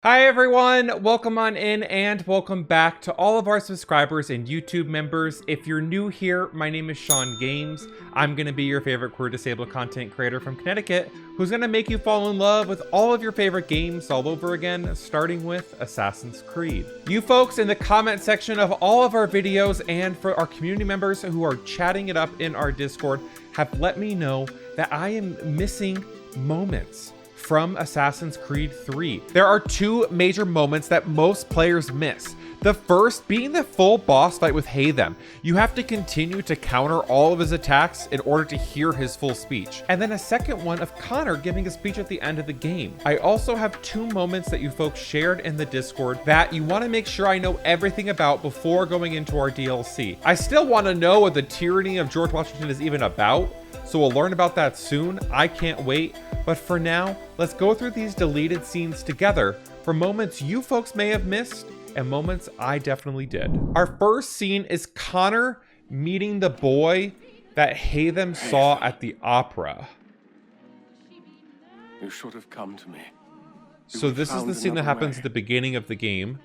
Hi everyone, welcome on in and welcome back to all of our subscribers and YouTube members. If you're new here, my name is Shawn Games. I'm going to be your favorite queer disabled content creator from Connecticut who's going to make you fall in love with all of your favorite games all over again, starting with Assassin's Creed. You folks in the comment section of all of our videos and for our community members who are chatting it up in our Discord have let me know that I am missing moments from Assassin's Creed 3. There are two major moments that most players miss. The first being the full boss fight with Haytham. You have to continue to counter all of his attacks in order to hear his full speech. And then a second one of Connor giving a speech at the end of the game. I also have two moments that you folks shared in the Discord that you want to make sure I know everything about before going into our DLC. I still want to know what the tyranny of George Washington is even about, so we'll learn about that soon. I can't wait. But for now, let's go through these deleted scenes together for moments you folks may have missed and moments I definitely did. Our first scene is Connor meeting the boy that Haytham saw at the opera. You should have come to me. So this is the scene that happens at the beginning of the game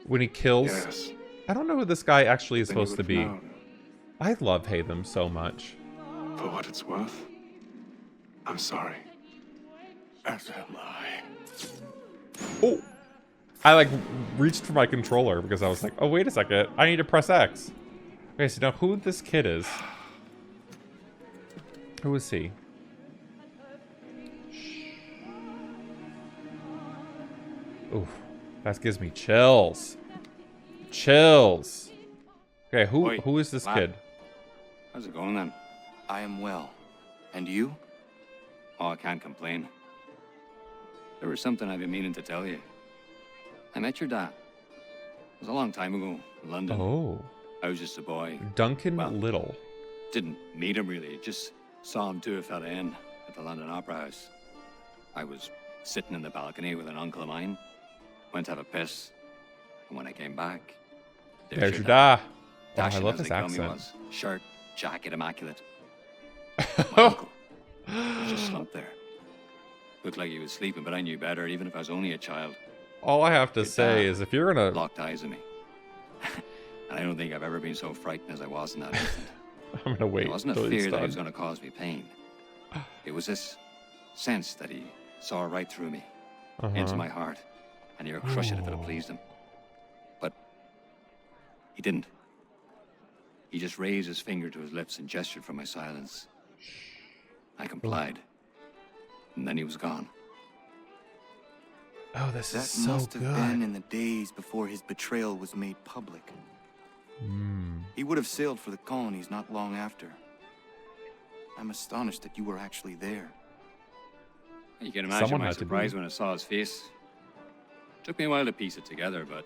when he kills. Yes. I don't know who this guy actually is Then you supposed to would be. have known. I love Haytham so much. For what it's worth, I'm sorry. As am I. Oh, I like reached for my controller because I was like, oh, wait a second. I need to press X. Okay, so now who this kid is. Who is he? Ooh, that gives me chills. Chills. Okay, Oi, who is this lad. kid? How's it going then? I am well. And you? Oh, I can't complain. There was something I've been meaning to tell you. I met your dad. It was a long time ago in London. Oh, I was just a boy. Duncan Well, Little. Didn't meet him really. Just saw him do a fella in at the London Opera House. I was sitting in the balcony with an uncle of mine. Went to have a piss. And when I came back, There's your dad. Oh, I Dashing love as his they call me accent. was. Shirt, jacket, immaculate. My uncle was just slumped there. Looked like he was sleeping, but I knew better, even if I was only a child. All I have to Your say dad is if you're gonna... locked eyes at me. And I don't think I've ever been so frightened as I was in that instant. I'm gonna wait It wasn't a till he's fear that he done. was going to cause me pain. It was this sense that he saw right through me, into my heart, and he would crush it if it pleased him. But he didn't. He just raised his finger to his lips and gestured for my silence. I complied, and then he was gone. Oh, this That is so must have good. been in the days before his betrayal was made public. He would have sailed for the colonies not long after. I'm astonished that you were actually there. You can imagine Someone my had to be. surprise when I saw his face. Took me a while to piece it together, but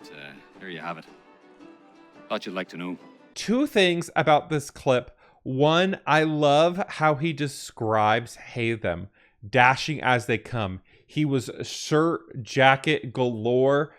there you have it. Thought you'd like to know. Two things about this clip. One, I love how he describes Haytham dashing as they come. He was shirt, jacket galore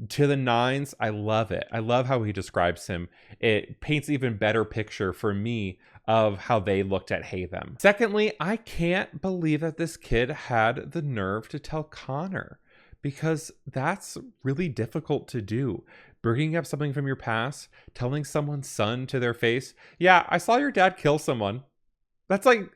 to the nines. I love it. I love how he describes him. It paints an even better picture for me of how they looked at Haytham. Secondly, I can't believe that this kid had the nerve to tell Connor, because that's really difficult to do. Bringing up something from your past, telling someone's son to their face, yeah, I saw your dad kill someone. That's like,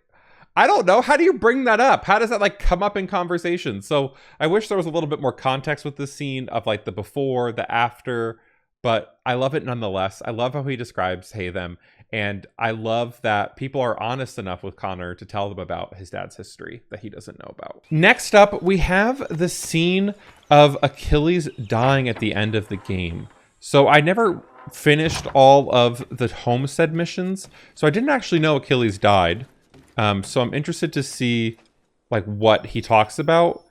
I don't know. How do you bring that up? How does that like come up in conversation? So I wish there was a little bit more context with this scene of like the before, the after, but I love it nonetheless. I love how he describes Haytham, and I love that people are honest enough with Connor to tell them about his dad's history that he doesn't know about. Next up, we have the scene of Achilles dying at the end of the game. So I never finished all of the homestead missions, so I didn't actually know Achilles died. So I'm interested to see like what he talks about,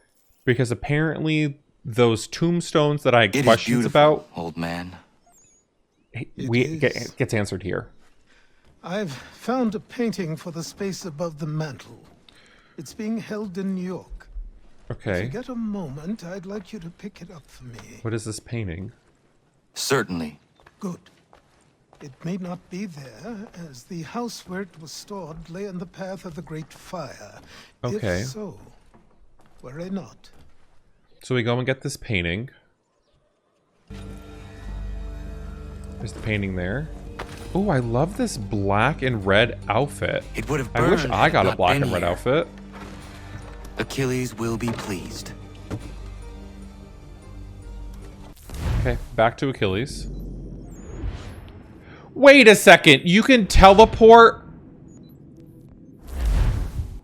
because apparently those tombstones that I had It is questions beautiful, about, old man. gets answered here. I've found a painting for the space above the mantle. It's being held in New York. If you Okay. get a moment, I'd like you to pick it up for me. What is this painting? Certainly. Good. It may not be there, as the house where it was stored lay in the path of the Great Fire. Okay. If so, worry not. So we go and get this painting. There's the painting there. Oh, I love this black and red outfit. It would have I wish burned I had got a not black been and red here. outfit. Achilles will be pleased. Okay, back to Achilles. Wait a second, you can teleport?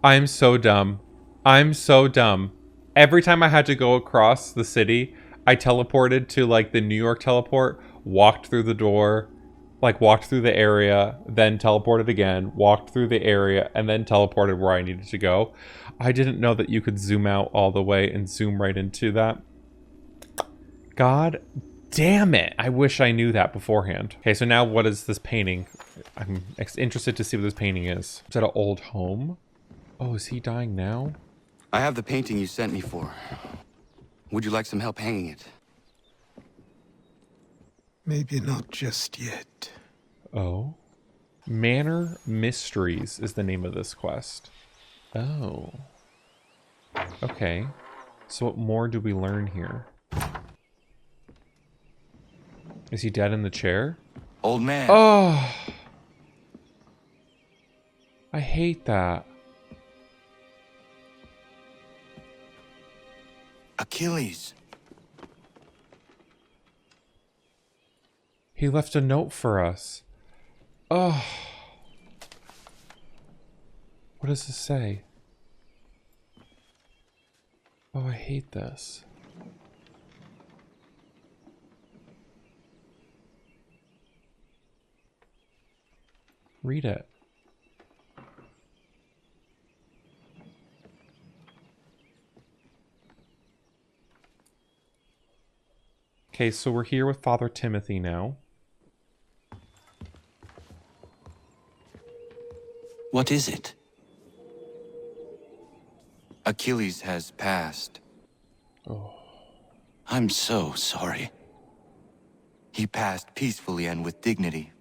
I'm so dumb. I'm so dumb. Every time I had to go across the city, I teleported to like the New York teleport, walked through the door, like walked through the area, then teleported again, walked through the area, and then teleported where I needed to go. I didn't know that you could zoom out all the way and zoom right into that. God damn it. I wish I knew that beforehand. Okay, so now what is this painting? I'm interested to see what this painting is. Is that an old home? Oh, is he dying now? I have the painting you sent me for. Would you like some help hanging it? Maybe not just yet. Oh. Manor Mysteries is the name of this quest. Oh. Okay. So what more do we learn here? Is he dead in the chair? Old man. Oh. I hate that. Achilles. He left a note for us. Oh. What does this say? Oh, I hate this. Read it. Okay, so we're here with Father Timothy now. What is it? Achilles has passed. Oh. I'm so sorry. He passed peacefully and with dignity.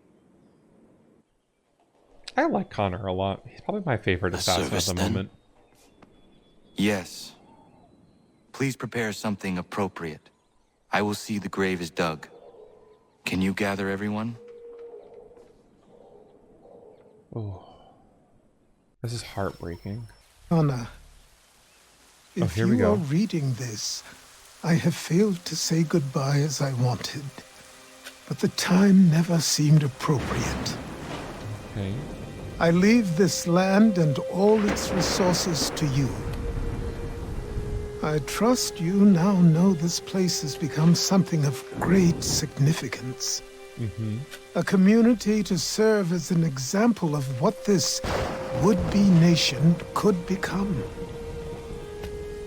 I like Connor a lot. He's probably my favorite A assassin at service, the then? moment. Yes. Please prepare something appropriate. I will see the grave is dug. Can you gather everyone? Oh. This is heartbreaking. Anna, if here we you go. are reading this, I have failed to say goodbye as I wanted. But the time never seemed appropriate. Okay. I leave this land and all its resources to you. I trust you now know this place has become something of great significance. A community to serve as an example of what this would-be nation could become.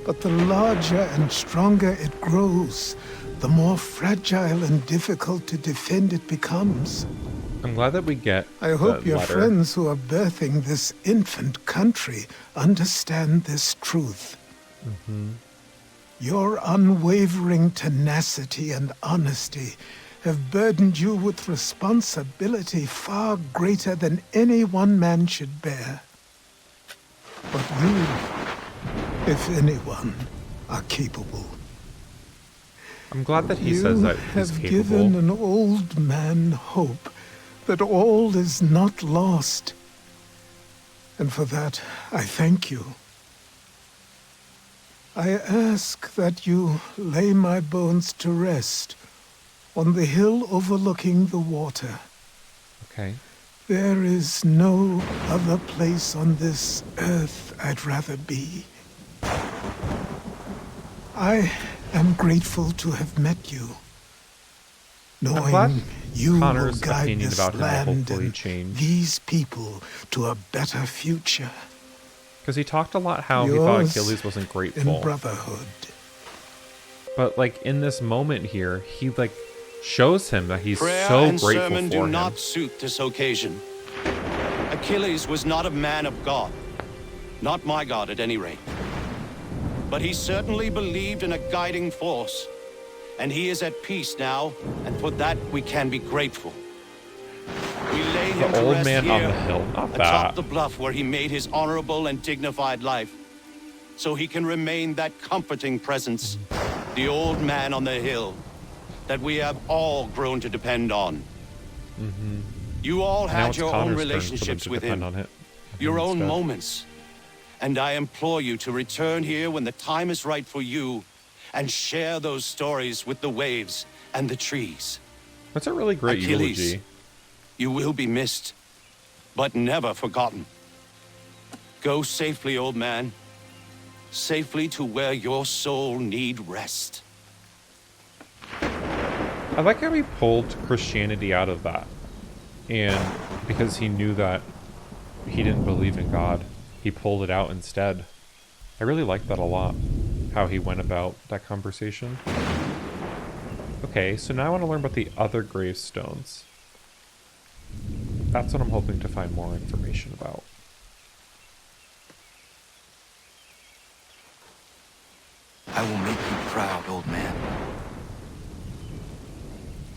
But the larger and stronger it grows, the more fragile and difficult to defend it becomes. I'm glad that we get I hope the your letter. friends who are birthing this infant country understand this truth. Your unwavering tenacity and honesty have burdened you with responsibility far greater than any one man should bear. But you, if anyone, are capable. I'm glad that he You says that he's have capable. given an old man hope that all is not lost. And for that, I thank you. I ask that you lay my bones to rest on the hill overlooking the water. Okay. There is no other place on this earth I'd rather be. I am grateful to have met you. glad Knowing you will Connor's guide opinion this about him will land hopefully and change. these people to a better future. Because he talked a lot how he thought Yours Achilles wasn't in grateful. brotherhood. But like in this moment here, he like shows him that he's Prayer so and grateful sermon for do him. not suit this occasion. Achilles was not a man of God. Not my God, at any rate. But he certainly believed in a guiding force. And he is at peace now, and for that we can be grateful. We lay him The to old rest man here, on the hill, not atop that. the bluff where he made his honorable and dignified life, so he can remain that comforting presence The old man on the hill that we have all grown to depend on. Mm-hmm. You all Now had it's your Connor's own turn for them relationships to with depend him, on it. your own instead. moments. And I implore you to return here when the time is right for you and share those stories with the waves and the trees. That's a really great Achilles, eulogy. you will be missed, but never forgotten. Go safely, old man. Safely to where your soul need rest. I like how he pulled Christianity out of that. And because he knew that he didn't believe in God, he pulled it out instead. I really like that a lot, how he went about that conversation. Okay, so now I want to learn about the other gravestones. That's what I'm hoping to find more information about. I will make you proud, old man.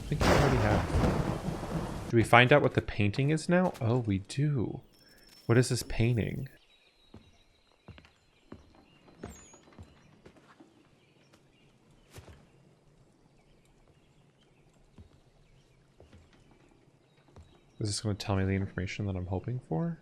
I think we already have. Do we find out what the painting is now? Oh, we do. What is this painting? Is this going to tell me the information that I'm hoping for?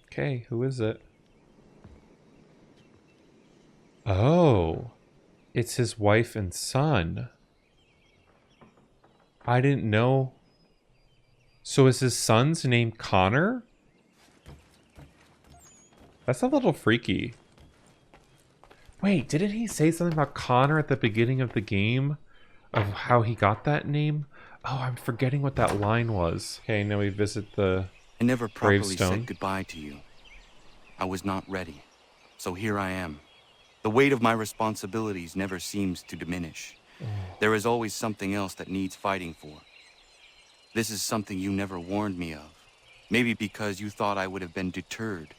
Okay, who is it? Oh, it's his wife and son. I didn't know. So is his son's name Connor? That's a little freaky. Wait, didn't he say something about Connor at the beginning of the game? Of how he got that name? Oh, I'm forgetting what that line was. Okay, now we visit the I never properly gravestone. said goodbye to you. I was not ready, so here I am. The weight of my responsibilities never seems to diminish. There is always something else that needs fighting for. This is something you never warned me of. Maybe because you thought I would have been deterred.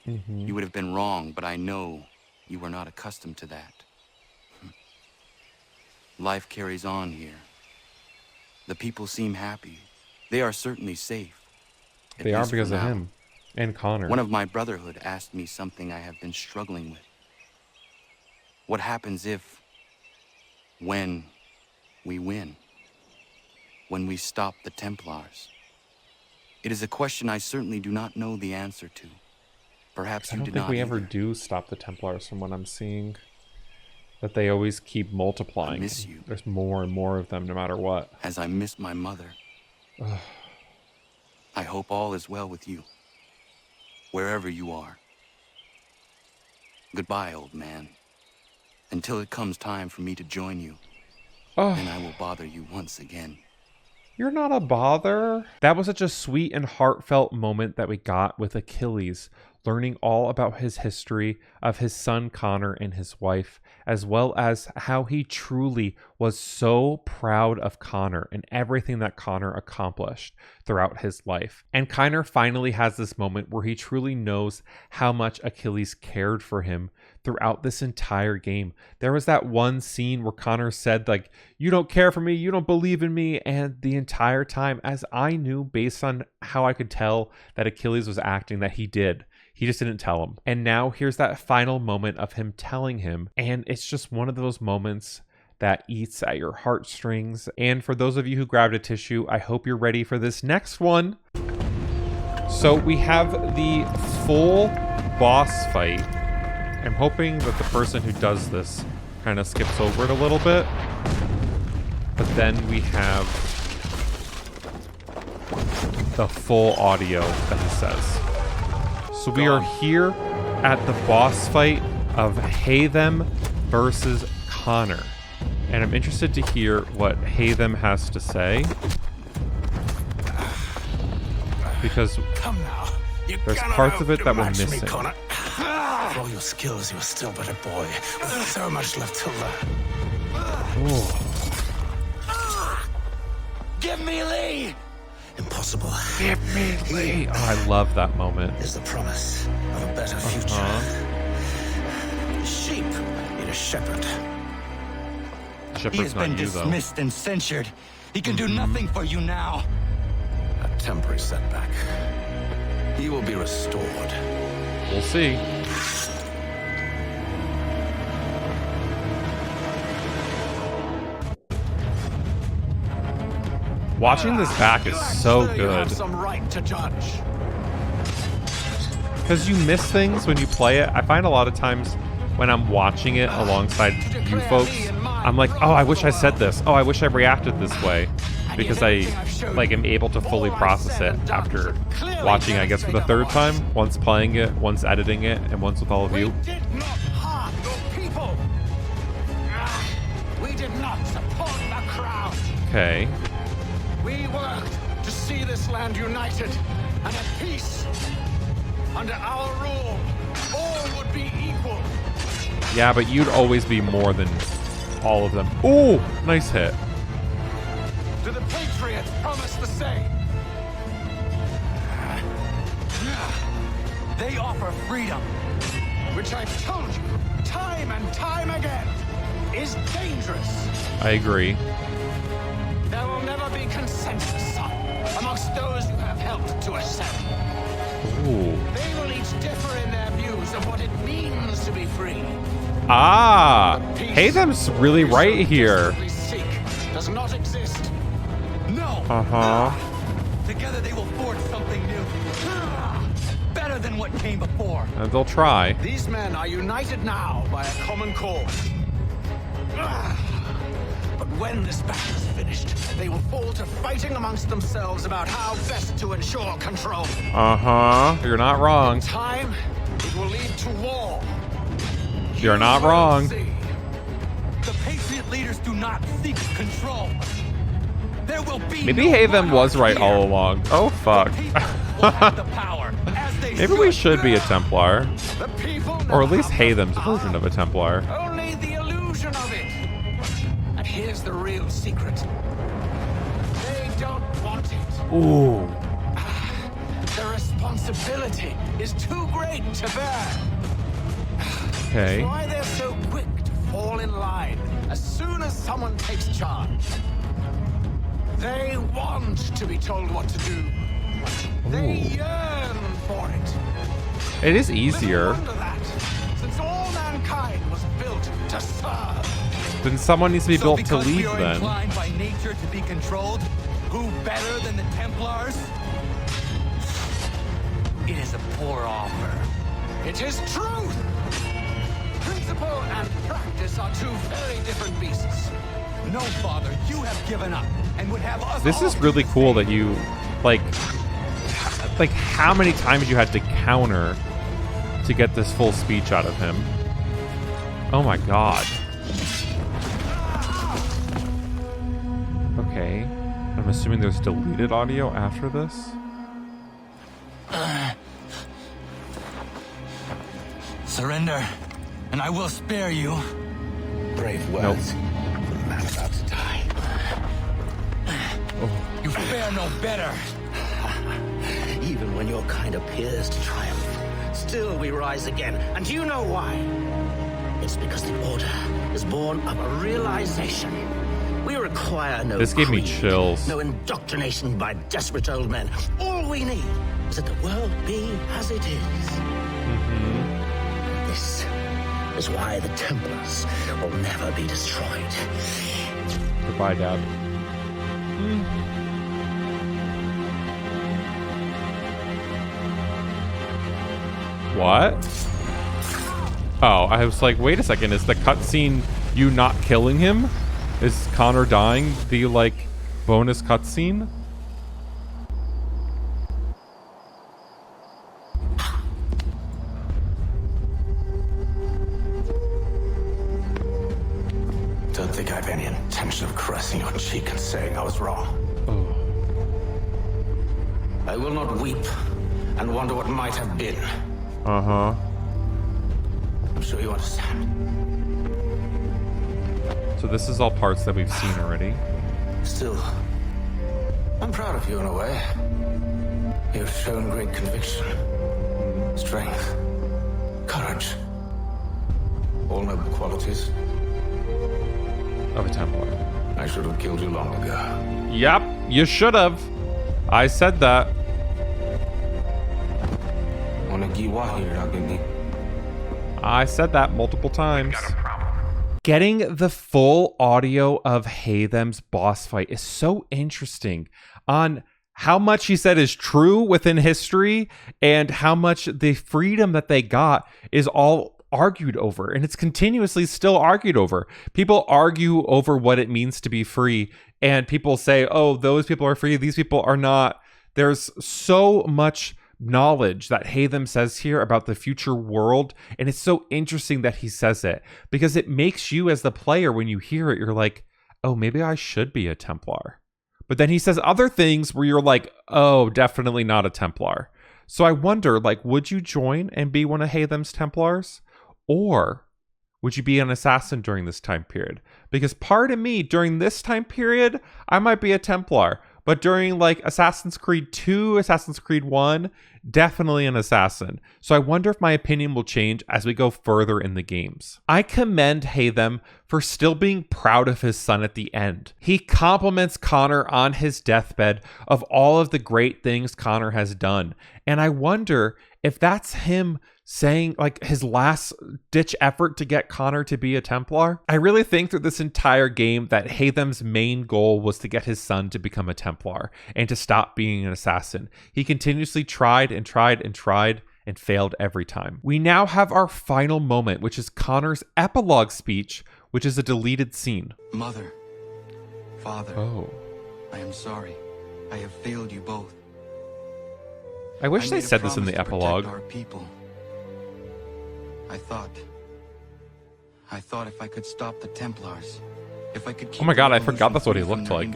You would have been wrong, but I know you were not accustomed to that. Life carries on here. The people seem happy. They are certainly safe. At They are least for because of now. him. And Connor. One of my brotherhood asked me something I have been struggling with. What happens if, when we win? When we stop the Templars? It is a question I certainly do not know the answer to. Perhaps I you don't did think not we ever either. do stop the Templars from what I'm seeing. That they always keep multiplying. I miss you. There's more and more of them no matter what. As I miss my mother. I hope all is well with you. Wherever you are. Goodbye, old man. Until it comes time for me to join you. Then I will bother you once again. You're not a bother. That was such a sweet and heartfelt moment that we got with Achilles, learning all about his history of his son Connor and his wife, as well as how he truly was so proud of Connor and everything that Connor accomplished throughout his life. And Connor finally has this moment where he truly knows how much Achilles cared for him throughout this entire game. There was that one scene where Connor said, like, you don't care for me, you don't believe in me, and the entire time, as I knew based on how I could tell that Achilles was acting, that he did. He just didn't tell him. And now here's that final moment of him telling him. And it's just one of those moments that eats at your heartstrings. And for those of you who grabbed a tissue, I hope you're ready for this next one. So we have the full boss fight. I'm hoping that the person who does this kind of skips over it a little bit. But then we have the full audio that he says. So we are here at the boss fight of Haytham versus Connor. And I'm interested to hear what Haytham has to say. Because Come now. You there's cannot parts of it that were outmatch me, missing. Connor. For all your skills, you are still but a boy with so much left to learn. Ooh. Give me Lee! Impossible. Give me Lee. Oh, I love that moment. Is the promise of a better future. Sheep need a shepherd. He Shepherd's has not been you, though. dismissed and censured. He can do nothing for you now. A temporary setback. He will be restored. We'll see. Watching this back is so You good. have some right to judge. Because you miss things when you play it. I find a lot of times when I'm watching it alongside you folks, I'm like, oh, I wish I said this. Oh, I wish I reacted this way. Because I am able to fully process it after watching, I guess, for the third time. Once playing it, once editing it, and once with all of you. We did not harm your people. We did not support the crown. Okay. We worked to see this land united and at peace. Under our rule, all would be equal. Yeah, but you'd always be more than all of them. Ooh, nice hit. Do the Patriots promise the same? They offer freedom. Which I've told you, time and time again, is dangerous. I agree. There will never be consensus, son, amongst those who have helped to assemble. Ooh. They will each differ in their views of what it means to be free. Ah, Haytham's really right here. Desperately seek does not exist. No. Together they will forge something new. Better than what came before. And they'll try. These men are united now by a common cause. But when this battle is finished, they will fall to fighting amongst themselves about how best to ensure control. You're not wrong. In time, it will lead to war. You're not will wrong. see. The Patriot leaders do not seek control. There will be Maybe no Haytham was right monarchy all here. along. Oh, fuck. The people will have the power, as they Maybe we should be a Templar. The people Or now at least have the Haytham's power. version of a Templar. Only the illusion of it. And here's the real secret. They don't want it. Ooh. The responsibility is too great to bear. Okay. That's why they're so quick to fall in line as soon as someone takes charge. They want to be told what to do. They yearn for it. It is Little easier. wonder that, since all mankind was built to serve. Then someone needs to be So built to because we lead are then. inclined by nature to be controlled, who better than the Templars? It is a poor offer. It is truth. Principle and practice are two very different beasts. No, Father, you have given up and would have us This all is do really the cool same. that you, like how many times you had to counter to get this full speech out of him. Oh my god. Okay. I'm assuming there's deleted audio after this. Surrender, and I will spare you. Brave words for the man about to die. You fare no better. Even when your kind appears to triumph, still we rise again. And you know why? It's because the Order is born of a realization. We require no This gave me creed, chills. no indoctrination by desperate old men. All we need is that the world be as it is. This is why the Templars will never be destroyed. Goodbye, Dad. What? Oh, I was like, wait a second, is the cutscene you not killing him? Is Connor dying the, like, bonus cutscene? Don't think I have any intention of caressing your cheek and saying I was wrong. Oh. I will not weep and wonder what might have been. Uh-huh. I'm sure you understand. So this is all parts that we've seen already. Still, I'm proud of you in a way. You've shown great conviction, strength, courage. All noble qualities. Of a Templar. I should have killed you long ago. Yep, you should have. I said that. I said that multiple times. Getting the full audio of Haytham's boss fight is so interesting on how much he said is true within history and how much the freedom that they got is all argued over, and it's continuously still argued over. People argue over what it means to be free, and people say, oh, those people are free, these people are not. There's so much knowledge that Haytham says here about the future world, and it's so interesting that he says it because it makes you as the player, when you hear it, you're like, oh, maybe I should be a Templar. But then he says other things where you're like, oh, definitely not a Templar. So I wonder, like, would you join and be one of Haytham's Templars? Or would you be an assassin during this time period? Because part of me, during this time period, I might be a Templar. But during like Assassin's Creed 2, Assassin's Creed 1, definitely an assassin. So I wonder if my opinion will change as we go further in the games. I commend Haytham for still being proud of his son at the end. He compliments Connor on his deathbed of all of the great things Connor has done. And I wonder if that's him saying like his last ditch effort to get Connor to be a Templar. I really think through this entire game that Haytham's main goal was to get his son to become a Templar and to stop being an assassin. He continuously tried and tried and tried and failed every time. We now have our final moment, which is Connor's epilogue speech, which is a deleted scene. Mother, father, I am sorry. I have failed you both. I wish they said this in the epilogue. Our people. I thought if I could stop the Templars, if I could keep oh my god, I forgot that's what he looked like.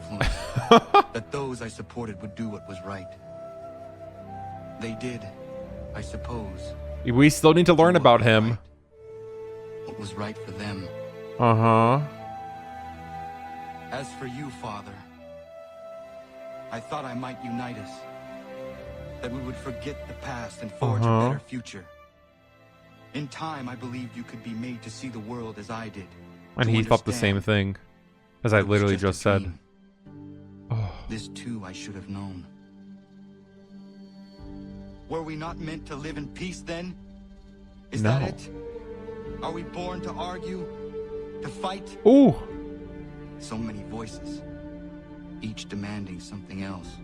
That those I supported would do what was right. They did, I suppose. We still need to learn about him. Right. What was right for them. Uh-huh. As for you, Father, I thought I might unite us. That we would forget the past and forge a better future. In time, I believed you could be made to see the world as I did. And he thought the same thing, as I literally just said. Oh. This too I should have known. Were we not meant to live in peace then? Is that it? Are we born to argue? To fight? Ooh. So many voices, each demanding something else.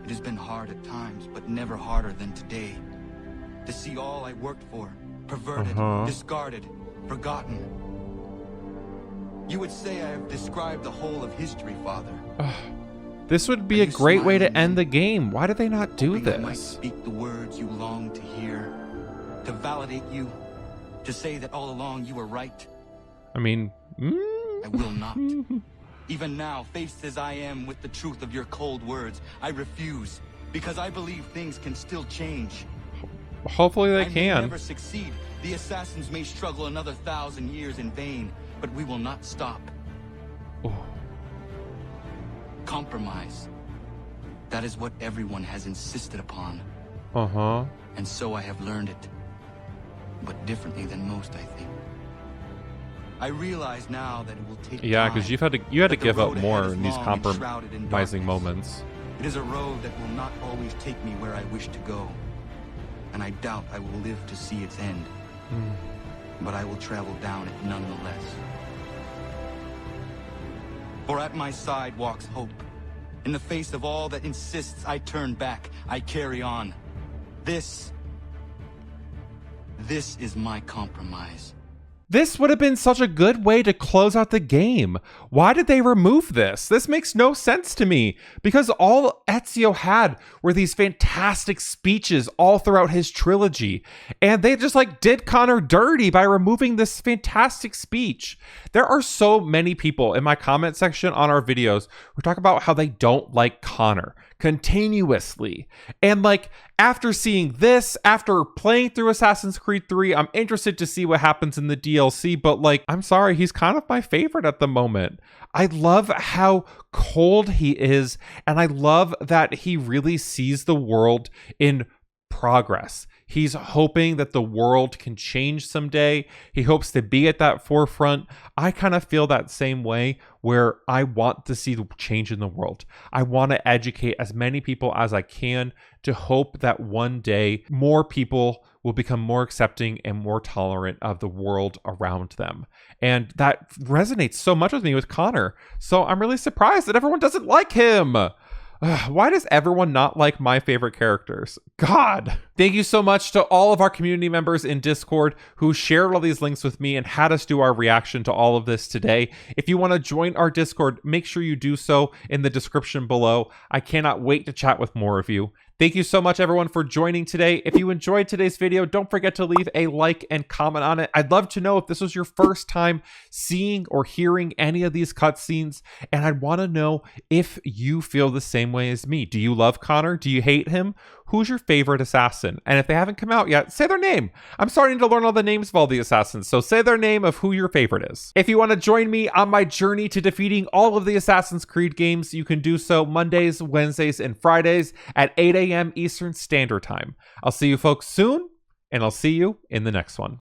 It has been hard at times, but never harder than today. To see all I worked for, perverted, discarded, forgotten. You would say I have described the whole of history, Father. This would be a great way to end the game. Why did they not do this? I might speak the words you long to hear, to validate you, to say that all along you were right. I mean, I will not. Even now, faced as I am with the truth of your cold words, I refuse, because I believe things can still change. Hopefully they can. can. Never succeed. The assassins may struggle another 1,000 years in vain, but we will not stop. Oh. Compromise. That is what everyone has insisted upon. And so I have learned it, but differently than most, I think. I realize now that it will take time. Because you had to give up more in these compromising moments. It is a road that will not always take me where I wish to go. And I doubt I will live to see its end. But I will travel down it nonetheless. For at my side walks hope. In the face of all that insists I turn back, I carry on. This is my compromise. This would have been such a good way to close out the game. Why did they remove this? This makes no sense to me, because all Ezio had were these fantastic speeches all throughout his trilogy, and they just like did Connor dirty by removing this fantastic speech. There are so many people in my comment section on our videos who talk about how they don't like Connor continuously. And like, after seeing this, after playing through Assassin's Creed 3, I'm interested to see what happens in the DLC, but like, I'm sorry, he's kind of my favorite at the moment. I love how cold he is, and I love that he really sees the world in progress. He's hoping that the world can change someday. He hopes to be at that forefront. I kind of feel that same way, where I want to see the change in the world. I want to educate as many people as I can to hope that one day more people will become more accepting and more tolerant of the world around them. And that resonates so much with me with Connor. So I'm really surprised that everyone doesn't like him. Why does everyone not like my favorite characters? God. Thank you so much to all of our community members in Discord who shared all these links with me and had us do our reaction to all of this today. If you want to join our Discord, make sure you do so in the description below. I cannot wait to chat with more of you. Thank you so much, everyone, for joining today. If you enjoyed today's video, don't forget to leave a like and comment on it. I'd love to know if this was your first time seeing or hearing any of these cutscenes, and I'd want to know if you feel the same way as me. Do you love Connor? Do you hate him? Who's your favorite assassin? And if they haven't come out yet, say their name. I'm starting to learn all the names of all the assassins, so say their name of who your favorite is. If you want to join me on my journey to defeating all of the Assassin's Creed games, you can do so Mondays, Wednesdays, and Fridays at 8 a.m. Eastern Standard Time. I'll see you folks soon, and I'll see you in the next one.